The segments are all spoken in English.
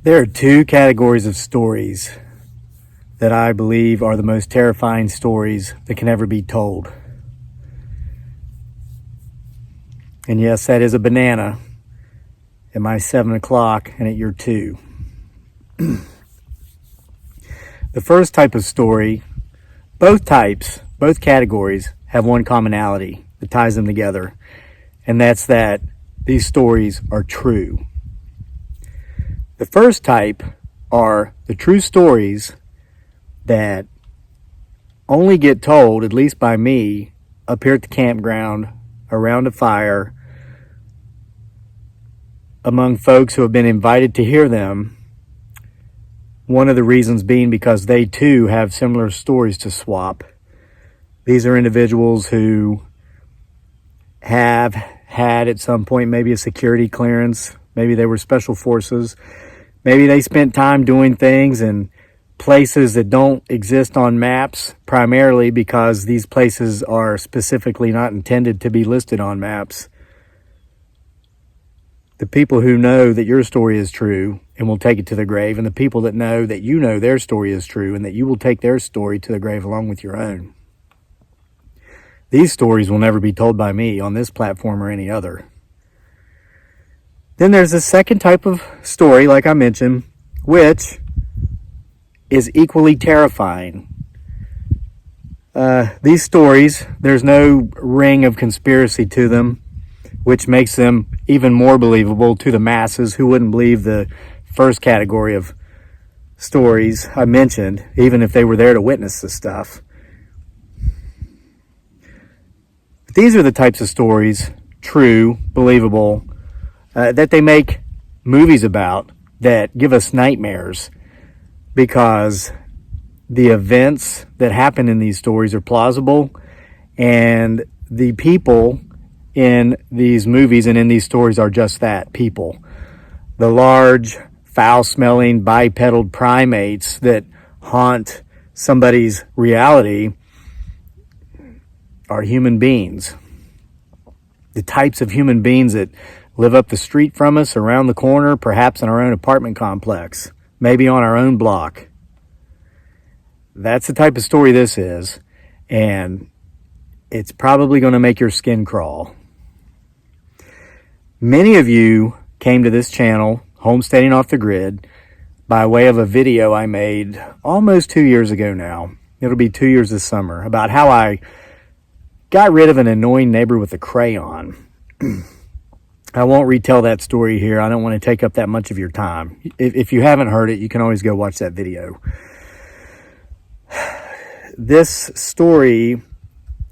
There are two categories of stories that I believe are the most terrifying stories that can ever be told. And yes, that is a banana at my 7 o'clock and at your 2. The first type of story, both categories have one commonality that ties them together, and that's that these stories are true. The first type are the true stories that only get told, at least by me, up here at the campground, around a fire, among folks who have been invited to hear them. One of the reasons being because they too have similar stories to swap. These are individuals who have had at some point maybe a security clearance, maybe they were special forces, maybe they spent time doing things in places that don't exist on maps, primarily because these places are specifically not intended to be listed on maps. The people who know that your story is true and will take it to the grave, and the people that know that you know their story is true and that you will take their story to the grave along with your own. These stories will never be told by me on this platform or any other. Then there's a second type of story, like I mentioned, which is equally terrifying. These stories, there's no ring of conspiracy to them, which makes them even more believable to the masses who wouldn't believe the first category of stories I mentioned, even if they were there to witness the stuff. These are the types of stories, true, believable, that they make movies about that give us nightmares because the events that happen in these stories are plausible, and the people in these movies and in these stories are just that, people. The large, foul-smelling, bipedal primates that haunt somebody's reality are human beings. The types of human beings that live up the street from us, around the corner, perhaps in our own apartment complex, maybe on our own block. That's the type of story this is, and it's probably going to make your skin crawl. Many of you came to this channel, Homesteading Off the Grid, by way of a video I made almost 2 years ago now. It'll be 2 years this summer, about how I got rid of an annoying neighbor with a crayon. I won't retell that story here. I don't want to take up that much of your time. If you haven't heard it, you can always go watch that video. This story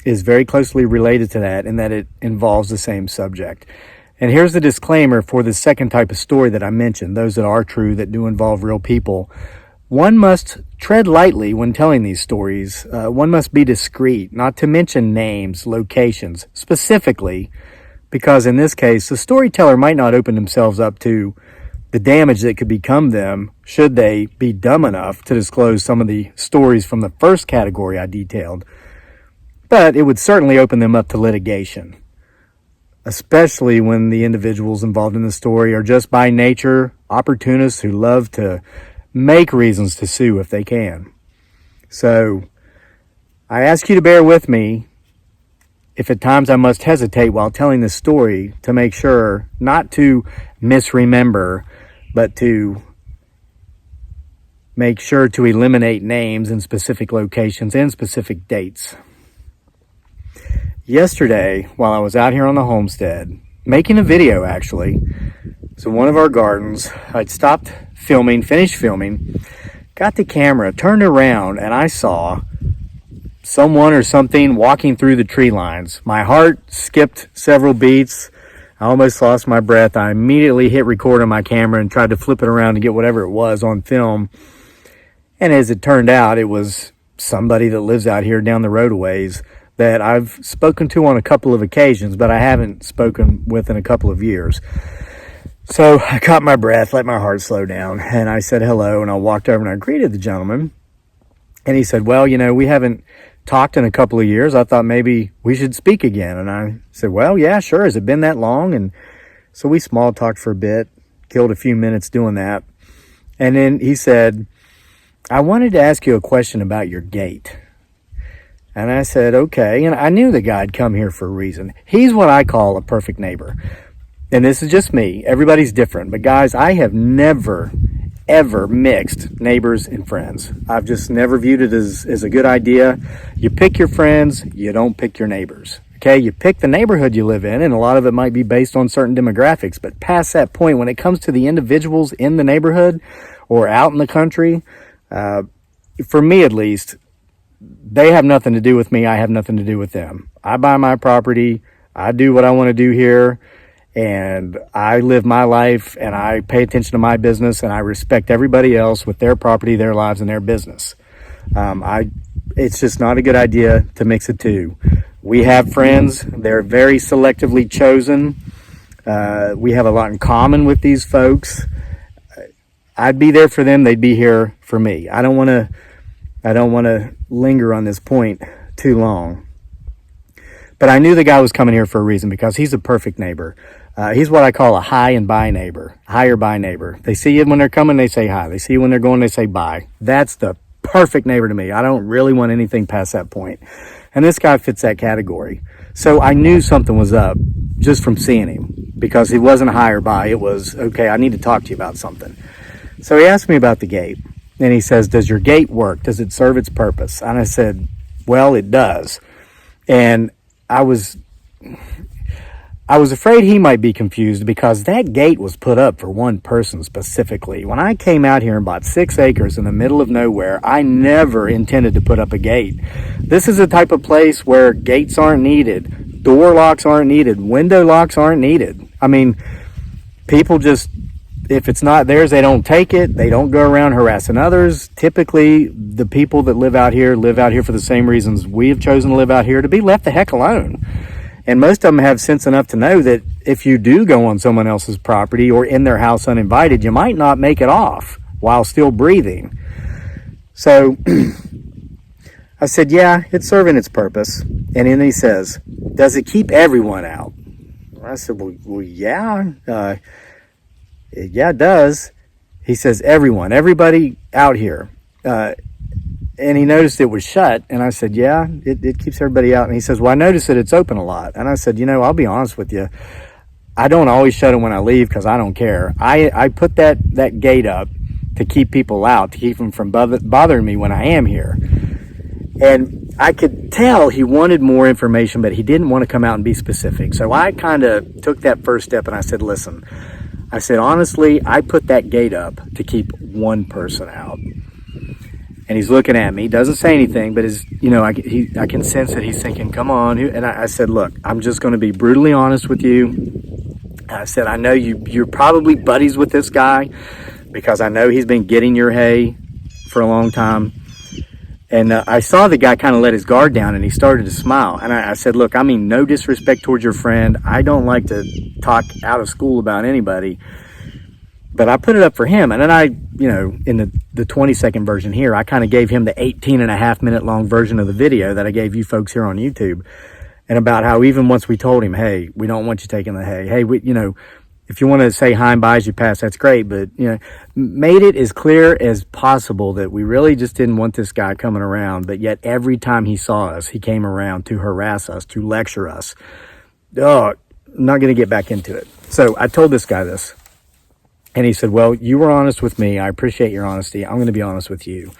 is very closely related to that in that it involves the same subject. And here's the disclaimer for the second type of story that I mentioned, those that are true, that do involve real people. One must tread lightly when telling these stories. One must be discreet, not to mention names, locations, specifically, because in this case, the storyteller might not open themselves up to the damage that could become them should they be dumb enough to disclose some of the stories from the first category I detailed. But it would certainly open them up to litigation, especially when the individuals involved in the story are just by nature opportunists who love to make reasons to sue if they can. So I ask you to bear with me if at times I must hesitate while telling this story to make sure not to misremember, but to make sure to eliminate names and specific locations and specific dates. Yesterday, while I was out here on the homestead, making a video actually, so one of our gardens, I'd stopped filming, finished filming, got the camera, turned around, and I saw someone or something walking through the tree lines. My heart skipped several beats. I almost lost my breath. I immediately hit record on my camera and tried to flip it around to get whatever it was on film. And as it turned out, it was somebody that lives out here down the road a ways that I've spoken to on a couple of occasions, but I haven't spoken with in a couple of years. So I caught my breath, let my heart slow down, and I said hello, and I walked over and I greeted the gentleman. And he said, well, we haven't talked in a couple of years. I thought maybe we should speak again. And I said, well, yeah, sure. Has it been that long? And so we small talked for a bit, killed a few minutes doing that. And then he said, I wanted to ask you a question about your gate. And I said, okay. And I knew the guy had come here for a reason. He's what I call a perfect neighbor. And this is just me. Everybody's different. But guys, I have never, ever mixed neighbors and friends. I've just never viewed it as a good idea. You pick your friends, you don't pick your neighbors. Okay, you pick the neighborhood you live in, and a lot of it might be based on certain demographics. But past that point, when it comes to the individuals in the neighborhood or out in the country, for me at least, they have nothing to do with me. I have nothing to do with them. I buy my property. I do what I want to do here, and I live my life, and I pay attention to my business, and I respect everybody else with their property, their lives, and their business. It's just not a good idea to mix the two. We have friends. They're very selectively chosen. We have a lot in common with these folks. I'd be there for them. They'd be here for me. I don't want to linger on this point too long. But I knew the guy was coming here for a reason, because he's a perfect neighbor. He's what I call a hi and bye neighbor, hi or bye neighbor. They see you when they're coming, they say hi. They see you when they're going, they say bye. That's the perfect neighbor to me. I don't really want anything past that point. And this guy fits that category. So I knew something was up just from seeing him, because he wasn't a hi or bye. It was, okay, I need to talk to you about something. So he asked me about the gate. And he says, does your gate work? Does it serve its purpose? And I said, well, it does. And I was afraid he might be confused, because that gate was put up for one person specifically. When I came out here and bought 6 acres in the middle of nowhere, I never intended to put up a gate. This is the type of place where gates aren't needed, door locks aren't needed, window locks aren't needed. I mean, people just, if it's not theirs, they don't take it. They don't go around harassing others. Typically, the people that live out here for the same reasons we have chosen to live out here, to be left the heck alone. And most of them have sense enough to know that if you do go on someone else's property or in their house uninvited, you might not make it off while still breathing. So I said, yeah, it's serving its purpose. And then he says, does it keep everyone out? I said, well yeah. Yeah, it does. He says, everybody out here. And he noticed it was shut. And I said, yeah, it keeps everybody out. And he says, well, I noticed that it's open a lot. And I said, I'll be honest with you. I don't always shut it when I leave, because I don't care. I put that gate up to keep people out, to keep them from bothering me when I am here. And I could tell he wanted more information, but he didn't want to come out and be specific. So I kind of took that first step, and I said, listen, I said, honestly, I put that gate up to keep one person out. And he's looking at me, doesn't say anything, but I can sense that he's thinking, come on. And I said, look, I'm just going to be brutally honest with you. I said, I know you're probably buddies with this guy, because I know he's been getting your hay for a long time. And I saw the guy kind of let his guard down, and he started to smile. And I said, look, I mean, no disrespect towards your friend. I don't like to talk out of school about anybody. But I put it up for him. And then I, in the 20-second version here, I kind of gave him the 18.5-minute long version of the video that I gave you folks here on YouTube. And about how even once we told him, hey, we don't want you taking the hay. Hey, if you want to say hi and bye as you pass, that's great. But, made it as clear as possible that we really just didn't want this guy coming around. But yet every time he saw us, he came around to harass us, to lecture us. Oh, I'm not going to get back into it. So I told this guy this. And he said, well, you were honest with me. I appreciate your honesty. I'm going to be honest with you.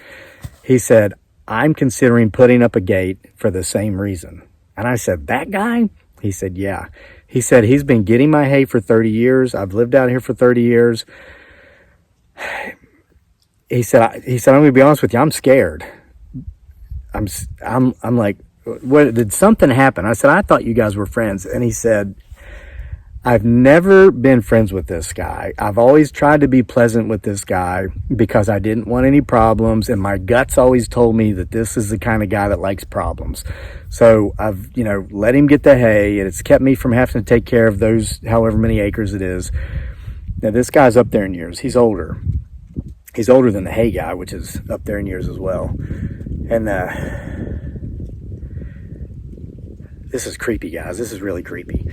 He said, I'm considering putting up a gate for the same reason. And I said, that guy? He said, yeah. He said, he's been getting my hay for 30 years. I've lived out here for 30 years. He said, I'm going to be honest with you. I'm scared. I'm like, what, did something happen? I said, I thought you guys were friends. And he said, I've never been friends with this guy. I've always tried to be pleasant with this guy because I didn't want any problems. And my guts always told me that this is the kind of guy that likes problems. So I've, let him get the hay, and it's kept me from having to take care of those however many acres it is. Now, this guy's up there in years. He's older. He's older than the hay guy, which is up there in years as well. And this is creepy, guys. This is really creepy.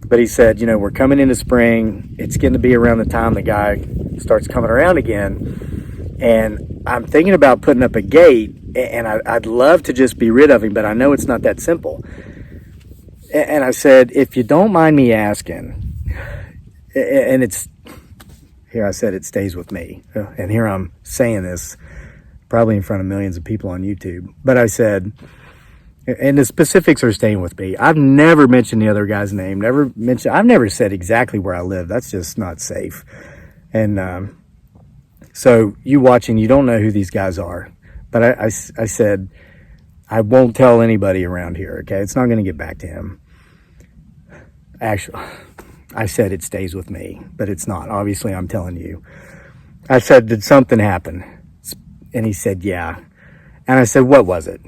But he said, we're coming into spring. It's getting to be around the time the guy starts coming around again. And I'm thinking about putting up a gate, and I'd love to just be rid of him, but I know it's not that simple. And I said, if you don't mind me asking, and here I said it stays with me. And here I'm saying this probably in front of millions of people on YouTube. But I said, and the specifics are staying with me. I've never mentioned the other guy's name. I've never said exactly where I live. That's just not safe. And so you watching, you don't know who these guys are. But I said, I won't tell anybody around here, okay? It's not going to get back to him. Actually, I said it stays with me, but it's not. Obviously, I'm telling you. I said, did something happen? And he said, yeah. And I said, what was it?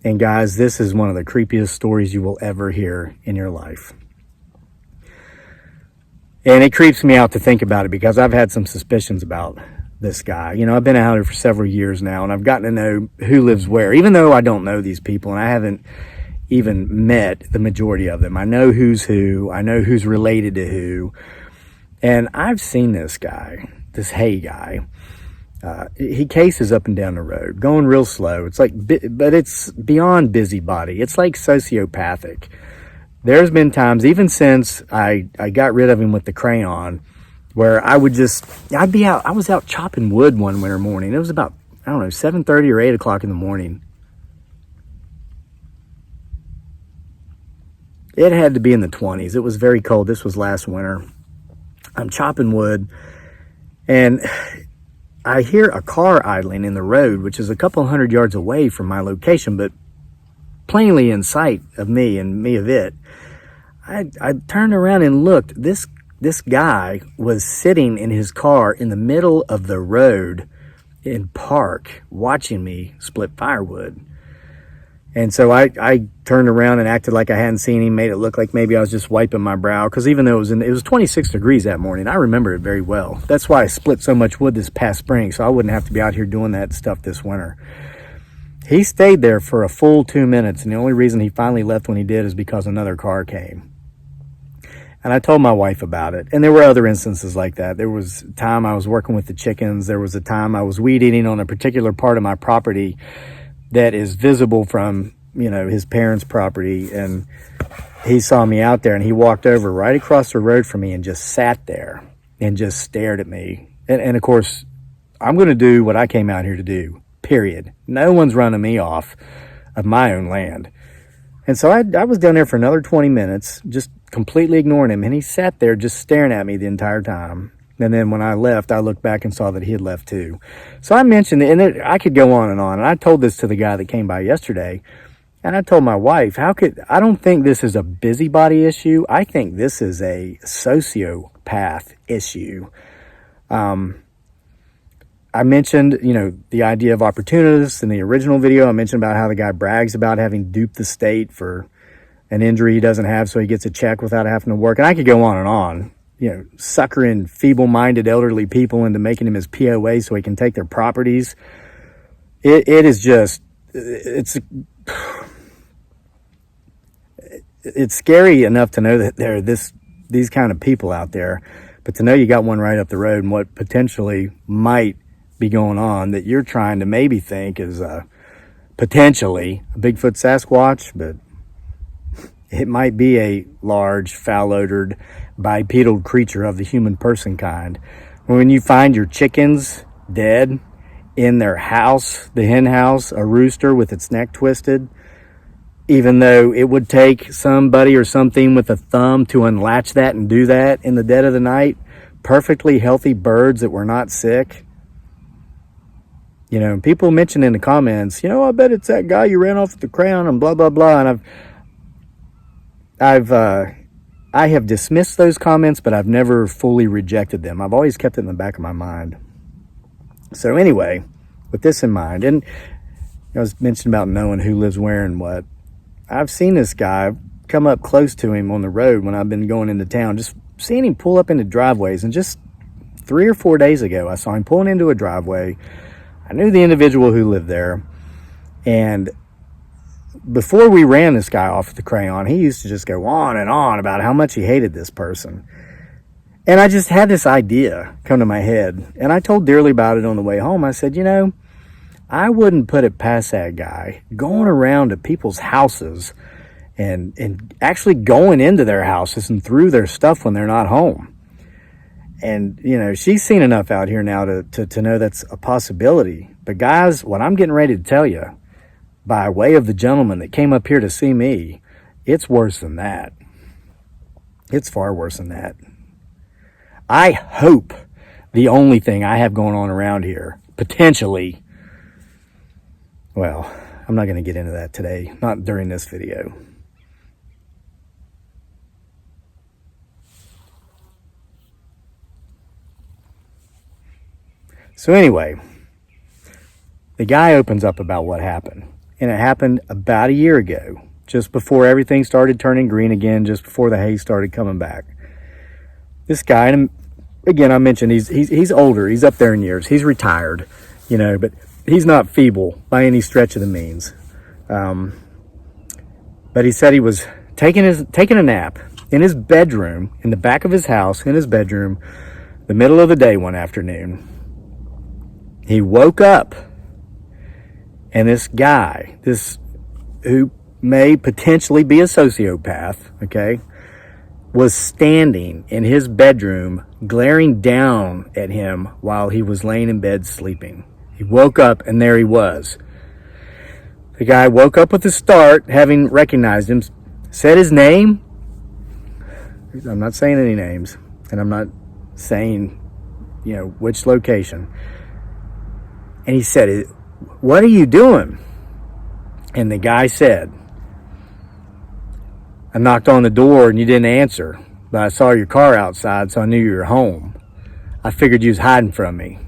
And guys, this is one of the creepiest stories you will ever hear in your life. And it creeps me out to think about it because I've had some suspicions about this guy. You know, I've been out here for several years now, and I've gotten to know who lives where, even though I don't know these people, and I haven't even met the majority of them. I know who's who. I know who's related to who. And I've seen this guy, this Hay guy. He cases up and down the road, going real slow. It's like, but it's beyond busybody. It's like sociopathic. There's been times, even since I got rid of him with the crayon, where I was out chopping wood one winter morning. It was about, 7:30 or 8 o'clock in the morning. It had to be in the 20s. It was very cold. This was last winter. I'm chopping wood, and I hear a car idling in the road, which is a couple hundred yards away from my location, but plainly in sight of me and me of it. I turned around and looked. This guy was sitting in his car in the middle of the road in park watching me split firewood. And so I turned around and acted like I hadn't seen him, made it look like maybe I was just wiping my brow. Because even though it was 26 degrees that morning, I remember it very well. That's why I split so much wood this past spring, so I wouldn't have to be out here doing that stuff this winter. He stayed there for a full 2 minutes, and the only reason he finally left when he did is because another car came. And I told my wife about it. And there were other instances like that. There was a time I was working with the chickens. There was a time I was weed eating on a particular part of my property that is visible from, his parents' property. And he saw me out there, and he walked over right across the road from me and just sat there and just stared at me. And of course, I'm going to do what I came out here to do, period. No one's running me off of my own land. And so I was down there for another 20 minutes, just completely ignoring him. And he sat there just staring at me the entire time. And then when I left, I looked back and saw that he had left too. So I mentioned it, and I could go on. And I told this to the guy that came by yesterday. And I told my wife, I don't think this is a busybody issue. I think this is a sociopath issue. I mentioned, the idea of opportunists in the original video. I mentioned about how the guy brags about having duped the state for an injury he doesn't have, so he gets a check without having to work. And I could go on and on, suckering feeble-minded elderly people into making him his POA so he can take their properties. It is just, it's scary enough to know that there are these kind of people out there, but to know you got one right up the road and what potentially might be going on that you're trying to maybe think is potentially a Bigfoot Sasquatch, but it might be a large, foul-odored, bipedal creature of the human person kind. When you find your chickens dead in their house, the hen house, a rooster with its neck twisted, even though it would take somebody or something with a thumb to unlatch that and do that in the dead of the night, perfectly healthy birds that were not sick. People mention in the comments, I bet it's that guy you ran off with the crayon and blah, blah, blah. And I have dismissed those comments, but I've never fully rejected them. I've always kept it in the back of my mind. So anyway, with this in mind, and I was mentioning about knowing who lives where and what, I've seen this guy come up close to him on the road when I've been going into town, just seeing him pull up into driveways. And just 3 or 4 days ago, I saw him pulling into a driveway. I knew the individual who lived there. And before we ran this guy off with the crayon, he used to just go on and on about how much he hated this person. And I just had this idea come to my head. And I told Dearly about it on the way home. I said, I wouldn't put it past that guy going around to people's houses and actually going into their houses and through their stuff when they're not home. And, she's seen enough out here now to know that's a possibility. But guys, what I'm getting ready to tell you, by way of the gentleman that came up here to see me, it's worse than that. It's far worse than that. I hope the only thing I have going on around here, potentially, well, I'm not going to get into that today, not during this video. So anyway, the guy opens up about what happened. And it happened about a year ago, just before everything started turning green again, just before the hay started coming back. This guy, and again, I mentioned he's older. He's up there in years. He's retired, but he's not feeble by any stretch of the means. But he said he was taking a nap in his bedroom, in the back of his house, in his bedroom, the middle of the day one afternoon. He woke up, and this guy, who may potentially be a sociopath, okay, was standing in his bedroom, glaring down at him while he was laying in bed sleeping. He woke up, and there he was. The guy woke up with a start, having recognized him, said his name. I'm not saying any names, and I'm not saying, which location. And he said, "What are you doing?" And the guy said, "I knocked on the door and you didn't answer, but I saw your car outside, so I knew you were home. I figured you was hiding from me."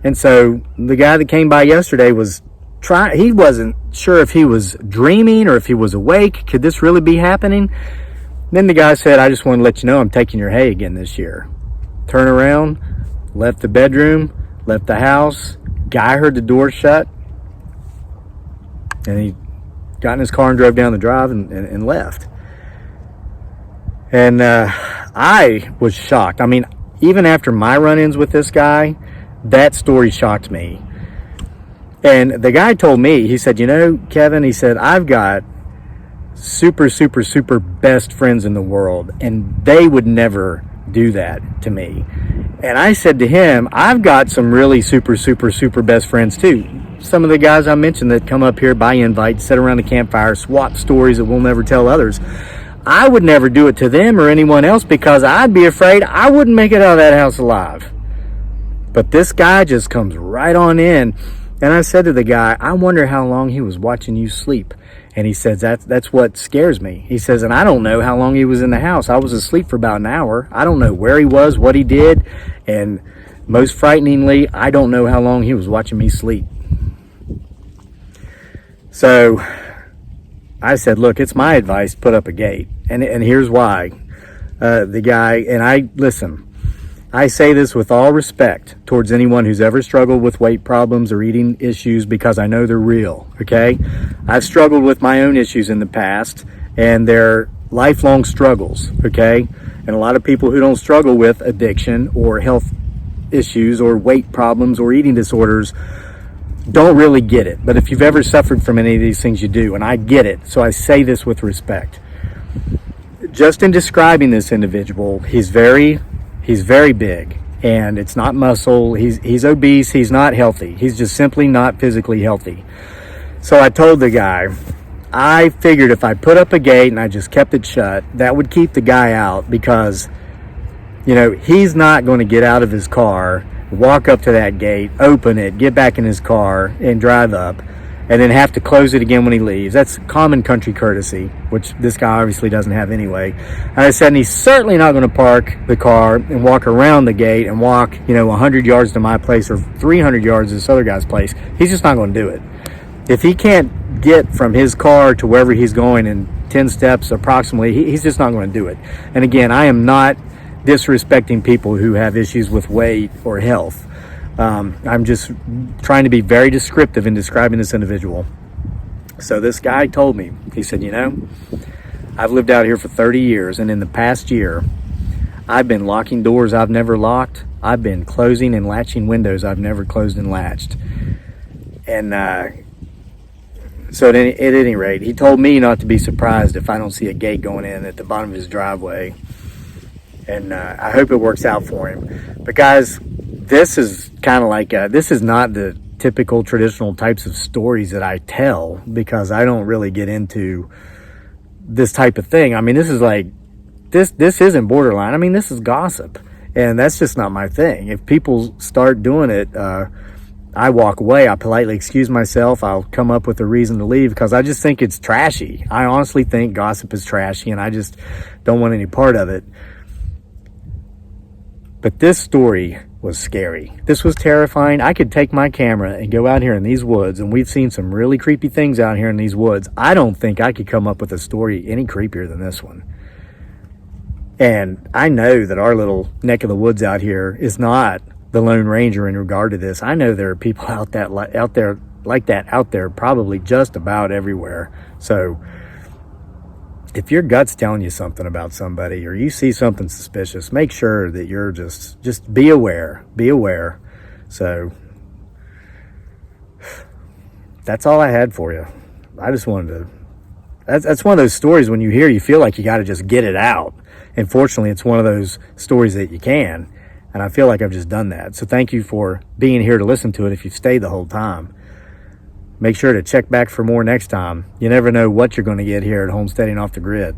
And so the guy that came by yesterday he wasn't sure if he was dreaming or if he was awake. Could this really be happening? Then the guy said, "I just want to let you know I'm taking your hay again this year." Turn around, left the bedroom, left the house. Guy heard the door shut, and he got in his car and drove down the drive and left. And I was shocked. I mean, even after my run-ins with this guy, that story shocked me. And the guy told me, he said, Kevin, he said, I've got super, super, super best friends in the world, and they would never do that to me. And I said to him, I've got some really super, super, super best friends too. Some of the guys I mentioned that come up here by invite, sit around the campfire, swap stories that we'll never tell others. I would never do it to them or anyone else because I'd be afraid I wouldn't make it out of that house alive. But this guy just comes right on in. And I said to the guy, I wonder how long he was watching you sleep. And he says, that's what scares me. He says, and I don't know how long he was in the house. I was asleep for about an hour. I don't know where he was, what he did. And most frighteningly, I don't know how long he was watching me sleep. So I said, look, it's my advice, put up a gate. And here's why. The guy, and listen, I say this with all respect towards anyone who's ever struggled with weight problems or eating issues because I know they're real, okay? I've struggled with my own issues in the past, and they're lifelong struggles, okay? And a lot of people who don't struggle with addiction or health issues or weight problems or eating disorders don't really get it. But if you've ever suffered from any of these things, you do, and I get it. So I say this with respect. Just in describing this individual, he's very big, and it's not muscle. He's obese. He's not healthy. He's just simply not physically healthy. So I told the guy, I figured if I put up a gate and I just kept it shut, that would keep the guy out because, he's not going to get out of his car, walk up to that gate, open it, get back in his car, and drive up, and then have to close it again when he leaves. That's common country courtesy, which this guy obviously doesn't have anyway. And I said, and he's certainly not going to park the car and walk around the gate and walk, 100 yards to my place or 300 yards to this other guy's place. He's just not going to do it. If he can't get from his car to wherever he's going in 10 steps approximately, he's just not going to do it. And again, I am not disrespecting people who have issues with weight or health. I'm just trying to be very descriptive in describing this individual. So this guy told me, he said, I've lived out here for 30 years, and in the past year, I've been locking doors I've never locked. I've been closing and latching windows I've never closed and latched. And so at any rate, he told me not to be surprised if I don't see a gate going in at the bottom of his driveway. And I hope it works out for him. But guys, this is kind of like, this is not the typical traditional types of stories that I tell, because I don't really get into this type of thing. I mean, this is like, this isn't borderline. I mean, this is gossip, and that's just not my thing. If people start doing it, I walk away. I politely excuse myself. I'll come up with a reason to leave, because I just think it's trashy. I honestly think gossip is trashy, and I just don't want any part of it. But this story was scary. This was terrifying. I could take my camera and go out here in these woods, and we've seen some really creepy things out here in these woods. I don't think I could come up with a story any creepier than this one. And I know that our little neck of the woods out here is not the Lone Ranger in regard to this. I know there are people out there like that out there probably just about everywhere. So if your gut's telling you something about somebody, or you see something suspicious, make sure that you're just be aware. So that's all I had for you. I just wanted to, that's one of those stories when you hear, you feel like you got to just get it out. And fortunately, it's one of those stories that you can. And I feel like I've just done that. So thank you for being here to listen to it if you've stayed the whole time. Make sure to check back for more next time. You never know what you're going to get here at Homesteading Off the Grid.